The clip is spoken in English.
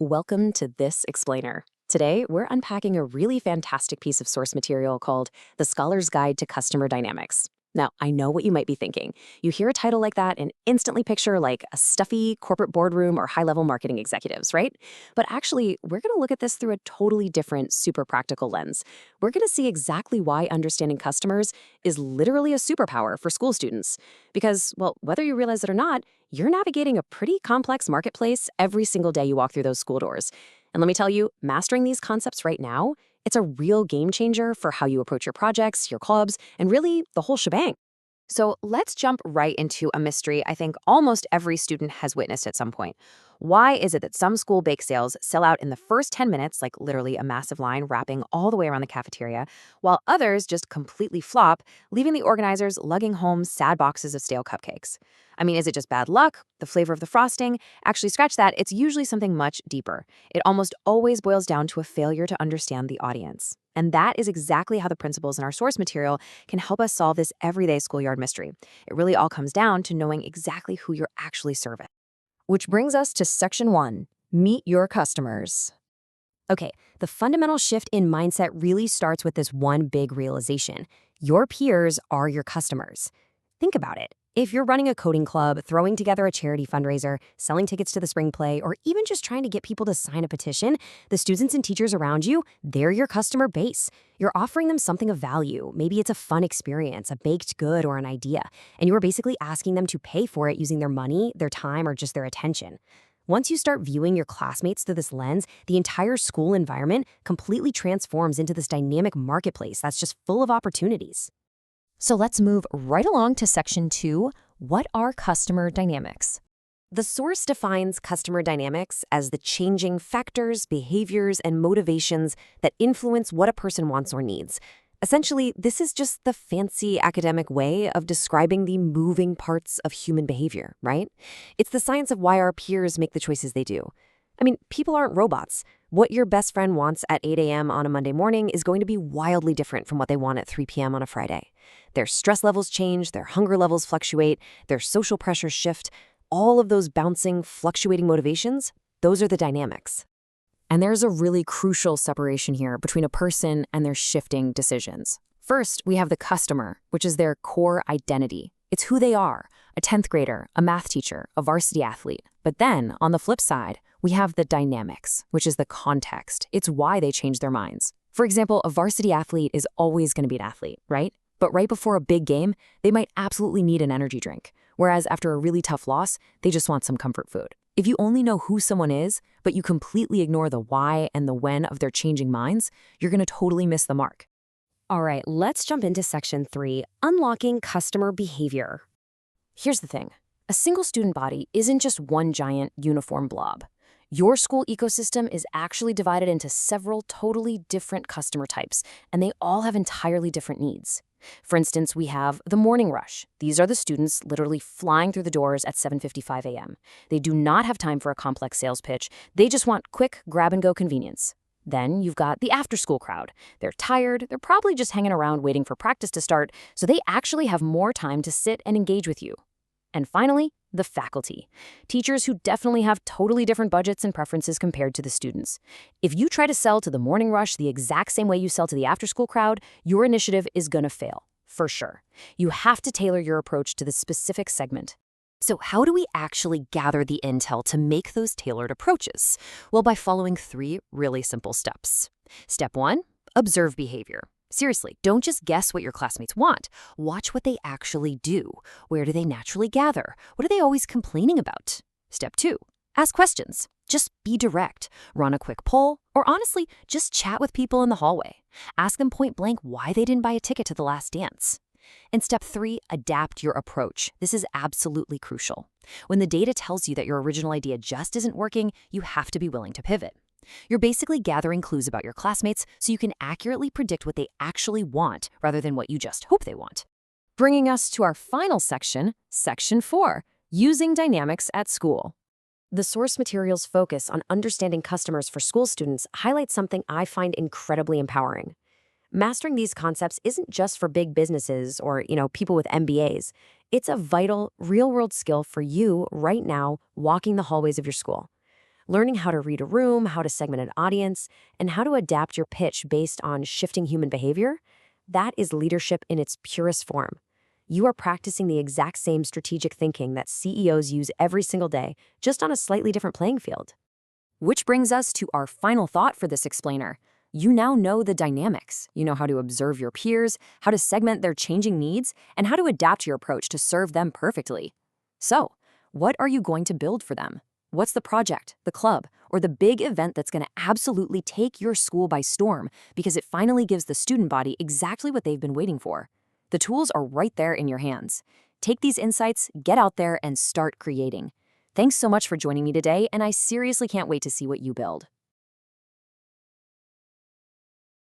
Welcome to This Explainer. Today, we're unpacking a really fantastic piece of source material called The Scholar's Guide to Customer Dynamics. Now, I know what you might be thinking. You hear a title like that and instantly picture like a stuffy corporate boardroom or high-level marketing executives, right? But actually, we're going to look at this through a totally different, super practical lens. We're going to see exactly why understanding customers is literally a superpower for school students. Because, well, whether you realize it or not, you're navigating a pretty complex marketplace every single day you walk through those school doors. And let me tell you, mastering these concepts right now, it's a real game changer for how you approach your projects, your clubs, and really the whole shebang. So let's jump right into a mystery I think almost every student has witnessed at some point. Why is it that some school bake sales sell out in the first 10 minutes, like literally a massive line wrapping all the way around the cafeteria, while others just completely flop, leaving the organizers lugging home sad boxes of stale cupcakes? I mean, is it just bad luck? The flavor of the frosting? Actually, scratch that. It's usually something much deeper. It almost always boils down to a failure to understand the audience. And that is exactly how the principles in our source material can help us solve this everyday schoolyard mystery. It really all comes down to knowing exactly who you're actually serving. Which brings us to Section 1, Meet Your Customers. Okay, the fundamental shift in mindset really starts with this one big realization. Your peers are your customers. Think about it. If you're running a coding club, throwing together a charity fundraiser, selling tickets to the spring play, or even just trying to get people to sign a petition, the students and teachers around you, they're your customer base. You're offering them something of value. Maybe it's a fun experience, a baked good, or an idea. And you are basically asking them to pay for it using their money, their time, or just their attention. Once you start viewing your classmates through this lens, the entire school environment completely transforms into this dynamic marketplace that's just full of opportunities. So let's move right along to Section 2, What are customer dynamics? The source defines customer dynamics as the changing factors, behaviors, and motivations that influence what a person wants or needs. Essentially, this is just the fancy academic way of describing the moving parts of human behavior, right? It's the science of why our peers make the choices they do. I mean, people aren't robots. What your best friend wants at 8 a.m. on a Monday morning is going to be wildly different from what they want at 3 p.m. on a Friday. Their stress levels change, their hunger levels fluctuate, their social pressures shift. All of those bouncing, fluctuating motivations, those are the dynamics. And there's a really crucial separation here between a person and their shifting decisions. First, we have the customer, which is their core identity. It's who they are, a 10th grader, a math teacher, a varsity athlete. But then, on the flip side, we have the dynamics, which is the context. It's why they change their minds. For example, a varsity athlete is always going to be an athlete, right? But right before a big game, they might absolutely need an energy drink. Whereas after a really tough loss, they just want some comfort food. If you only know who someone is, but you completely ignore the why and the when of their changing minds, you're going to totally miss the mark. All right, let's jump into Section 3, Unlocking Customer Behavior. Here's the thing. A single student body isn't just one giant uniform blob. Your school ecosystem is actually divided into several totally different customer types, and they all have entirely different needs. For instance, we have the morning rush. These are the students literally flying through the doors at 7:55 a.m. They do not have time for a complex sales pitch. They just want quick grab-and-go convenience. Then you've got the after-school crowd. They're tired, they're probably just hanging around waiting for practice to start, so they actually have more time to sit and engage with you. And finally, the faculty. Teachers who definitely have totally different budgets and preferences compared to the students. If you try to sell to the morning rush the exact same way you sell to the after-school crowd, your initiative is gonna fail, for sure. You have to tailor your approach to the specific segment. So how do we actually gather the intel to make those tailored approaches? Well, by following 3 really simple steps. Step 1, observe behavior. Seriously, don't just guess what your classmates want. Watch what they actually do. Where do they naturally gather? What are they always complaining about? Step 2, ask questions. Just be direct. Run a quick poll, or honestly, just chat with people in the hallway. Ask them point blank why they didn't buy a ticket to the last dance. And step 3, adapt your approach. This is absolutely crucial. When the data tells you that your original idea just isn't working, you have to be willing to pivot. You're basically gathering clues about your classmates so you can accurately predict what they actually want rather than what you just hope they want. Bringing us to our final section, Section 4, Using Dynamics at School. The source material's focus on understanding customers for school students highlights something I find incredibly empowering. Mastering these concepts isn't just for big businesses or, people with MBAs. It's a vital, real-world skill for you right now walking the hallways of your school. Learning how to read a room, how to segment an audience, and how to adapt your pitch based on shifting human behavior, that is leadership in its purest form. You are practicing the exact same strategic thinking that CEOs use every single day, just on a slightly different playing field. Which brings us to our final thought for this explainer. You now know the dynamics. You know how to observe your peers, how to segment their changing needs, and how to adapt your approach to serve them perfectly. So, what are you going to build for them? What's the project, the club, or the big event that's going to absolutely take your school by storm because it finally gives the student body exactly what they've been waiting for? The tools are right there in your hands. Take these insights, get out there, and start creating. Thanks so much for joining me today, and I seriously can't wait to see what you build.